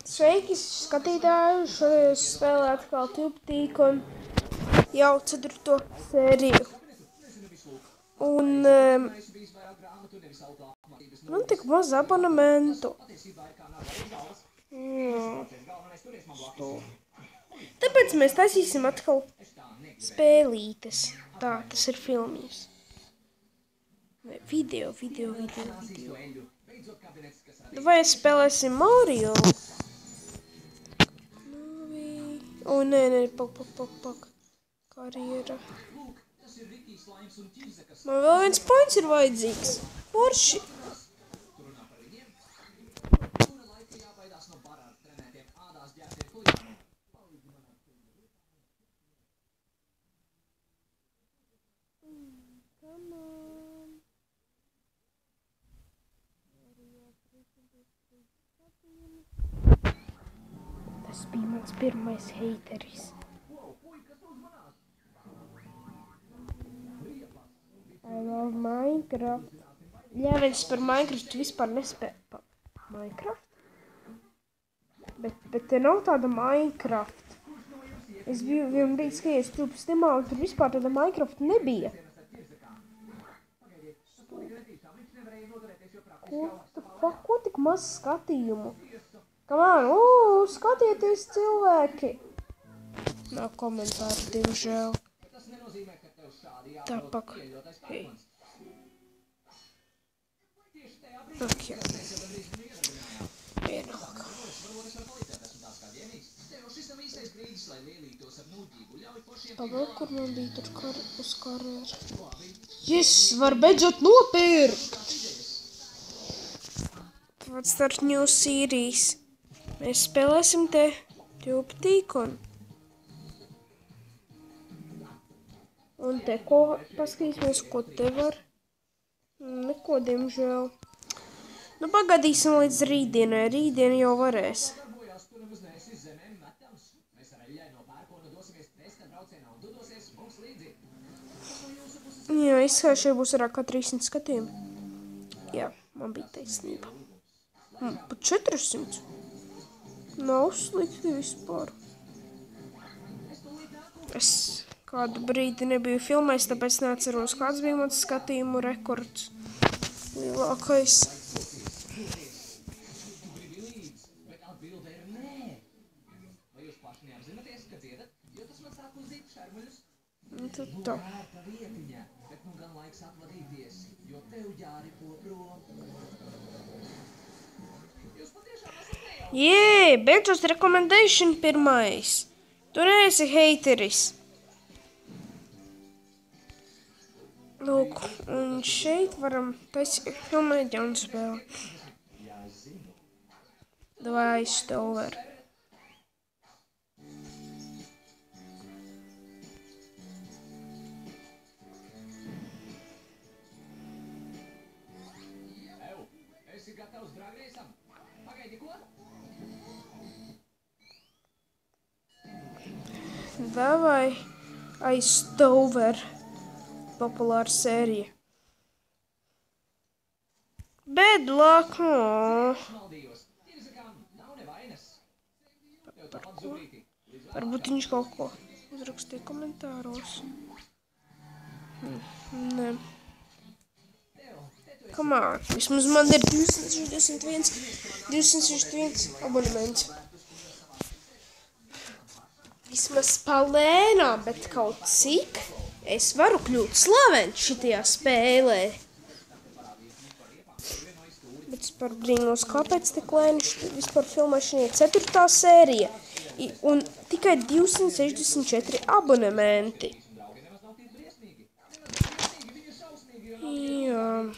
Sveiki, skatītāji! Šodien es spēlēju atkal Tube jau 4. sēriju. Un man tik maz abonementu. Tāpēc mēs taisīsim atkal spēlītes. Tā, tas ir filmijas. Video. Vai spēlēsim Mario? O, nē, pak. Karjera. Man vēl viens points ir vajadzīgs. Forši. Tas bija mans pirmais heiteris. I love Minecraft. Jā, viņš par Minecraft vispār nespēja. Minecraft? Bet te nav tāda Minecraft. Es biju vienu brīdi skaties Tube Stimā, un tur vispār tāda Minecraft nebija. Ko tik maz skatījumu? Skatieties, cilvēki! Nav komentāru, diemžēl. Tā, pak. Hei. Ok. Vienalga. Pavēl, kur man bija tur uz karjeru. Yes, var beidzot nopirkt! Let's start new series. Mēs spēlēsim te Tube Tīkonu. Un te ko paskatīsimies, ko te var. Neko, diemžēl. Nu, pagadīsim līdz rītdienai. Rītdien jau varēs. Jā, izskatās, šeit būs vairāk kā 300 skatījumi. Jā, man bija taisnība. Pat 400. Nav slikti vispār. Es kādu brīdi nebiju filmējis, tāpēc neatceros, kāds bija mans skatījumu rekords. Lielākais. Tad tā. Jē, beidzot recommendation pirmais. Tu neesi heiteris. Lūk, un šeit varam filmēt jaunu spēli. Davai, Stover. Davai, Stover. Populāra sērija. Bad luck. Par ko? Varbūt viņš kaut ko uzrakstīja komentāros. Nē. Come on. Vismaz man ir 261 abonements. Vismaz palēnām, bet kaut cik es varu kļūt slavens šitajā spēlē. Bet es par brīnos, kāpēc tik lēni vispār filmēšanai 4. sērija un tikai 264 abonementi. Jā.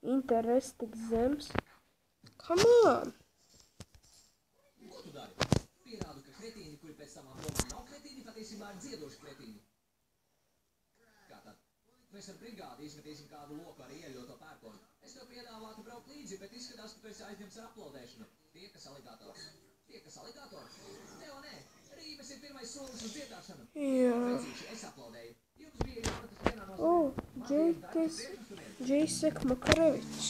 Interesi tik zems. Come on! Ko tu dari? Pierādu, ka kretīni, kuri pēc tam apdomā nav kretīni, patiesībā ir dziedoši kretīni. Kā tad? Mēs ar brigādi izmetīsim kādu loku ar ieļoto pērkonu. Es tev piedāvātu braukt līdzi, bet izskatās, ka tu esi aizņemts ar aplaudēšanu. Tiekas aligātors. Tev nē. Rīmes ir pirmais solis uz dziedāšanu. Džejsek Makarevičs.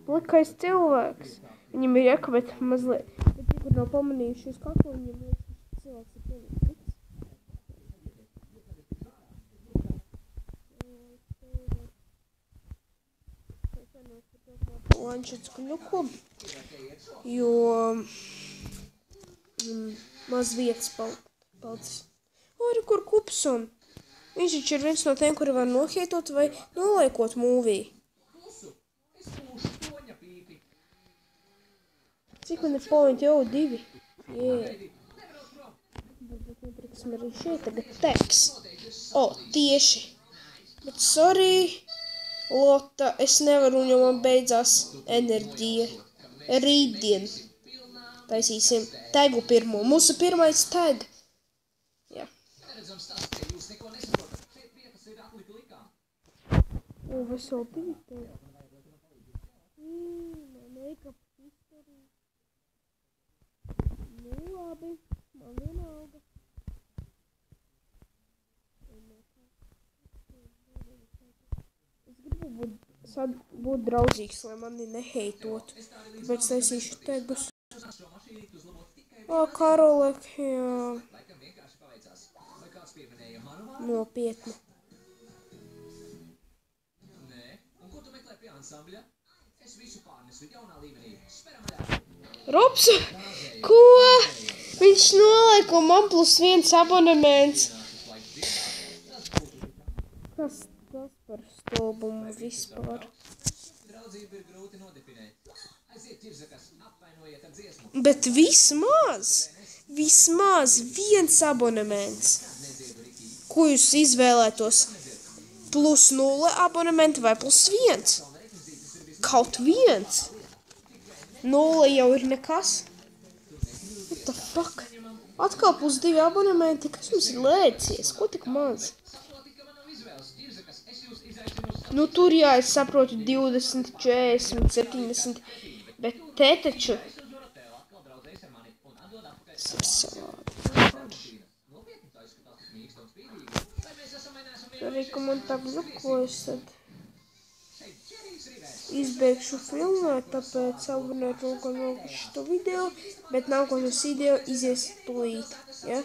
Plikais cilvēks. Viņam ir jaka, bet mazliet. Bet tie, kur nav pamanījuši uz kaklu, viņam liekas, cilvēks ir pilnīgi pliks. Lančets kuļuku, jo maz vietas palicis. Arī kur Kupson. Viņš taču ir viens no tiem, kuri var nohietot vai nolaikot mūvī. Cik man ir point jau 2? Varbūt nepriksim arī šeit tagad teks. Tieši. Bet sorry, Lota, es nevaru, jo man beidzās enerģija. Rītdien. Taisīsim tegu pirmo. Mūsu pirmais tag. Jā. Vesel 2 tag. Make-up history. Nu labi, man vienalga. Es gribu būt draudzīgs, lai mani neheitotu. Tāpēc taisīšu tegus. Karolek, jā. Nopietni. Robs, ko? Viņš nolaiko man +1 abonements. Kas par stulbumu vispār? Bet vismaz 1 abonements. Ko jūs izvēlētos? +0 abonementi vai +1? Kaut viens. 0 jau ir nekas. What the fuck? Atkal +2 abonementi. Kas mums ir lēcies? Ko tik maz? Nu tur jā, es saprotu 20, 40, 70. Bet te taču. Tas ir savādi. Arī, ka man tā blokojas, tad izbeigšu filmēt, tāpēc abonēt lūko šo video, bet nākošais video izies tūlīt, ja?